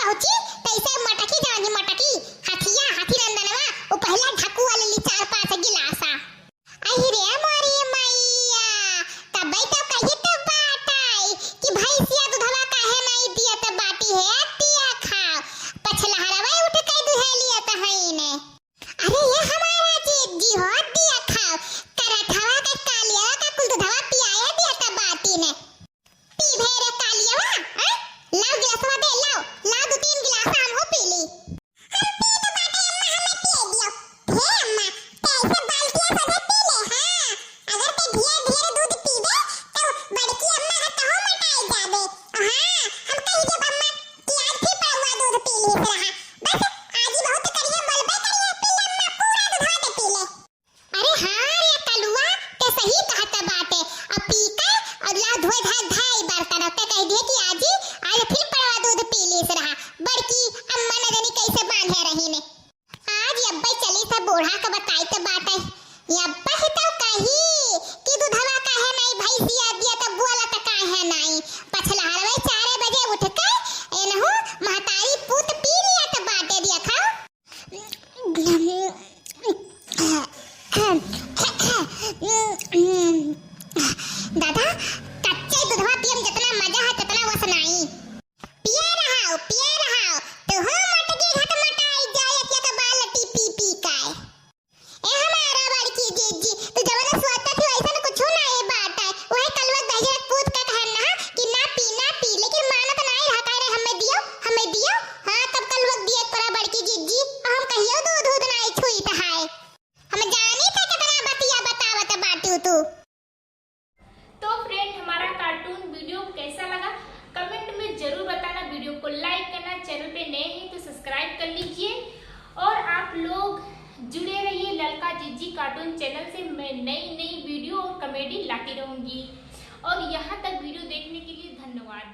पहुंची तैसे मटकी जानी मटकी हथिया हाथी नंदनवा वो पहला ढाकू वाले ली 4-5 गिलासा आई रे मोरी मैया तब तो कही तो बात आई कि भैंसिया दूधवा काहे नहीं दिया त बाटी है तिया खाओ पछलहरवा उठ के दुहेलिया त हईने अरे ये हमारा जी हो दिया खाओ करठवा के कालिया का कुल दूधवा पियाया दिया त बाटी ने पी भेरे कालियावा लाओ गिलासवा दे लाओ 2-3 गिलास हम हो पी ली हम पी तो बाटे अम्मा हमें पिए दियो हे अम्मा कैसे बाल्टिया से पी ले हां अगर ते धीरे दूध पीबे तो बड़की अम्मा है तो मटाई जाबे हां हम कहि देब अम्मा कि आज भी पावा दूध पी ली रहा बस आज ही बहुत करिए बोलबे करिए पी ले अम्मा पूरा दूध दे पी ले अरे हां रे कलुआ ते सही कहत बाटे अब पी का और ला धोए धाई बर्तन ते कह दिए कि आज फिर पड़वा दूध पी ली रहा बड़की अम्मा न जानी कैसे बांधे रही ने आज अब्बा चली से बूढ़ा का बताई तो बात है अब्बा ही तो कही कि दूधवा काहे नहीं भैंसिया दिया तो बोला तो काहे नहीं पछलहरवे 4 बजे उठ के एनहु महतारी पूत पी लिया तो बाटे दिया खाओ दादा कच्चे दूधवा पियम जितना मजा है तितना वस नहीं पिया रहाओ तो हो मटकी घट मटाई जाए क्या तो बालटी पी काय ए हमारा बड़की जीजी तो जवन सोचता थी वैसा कुछ ना है बात है वही कलवत भैया पूछ के कहना कि ना पी लेकिन मानत नहीं रहा करे हमें दियो हां तब कलवत दिए तोरा बड़की जीजी हम कहियो दूध नहीं छुई त हाय हम जानी था कितना बतिया बतावत बाटू तू तो फ्रेंड हमारा कार्टून वीडियो कैसा लगा कमेंट में जरूर बताना वीडियो को लाइक करना चैनल पे नए हैं तो सब्सक्राइब कर लीजिए और आप लोग जुड़े रहिए ललका जीजी कार्टून चैनल से मैं नई वीडियो और कॉमेडी लाती रहूंगी और यहाँ तक वीडियो देखने के लिए धन्यवाद।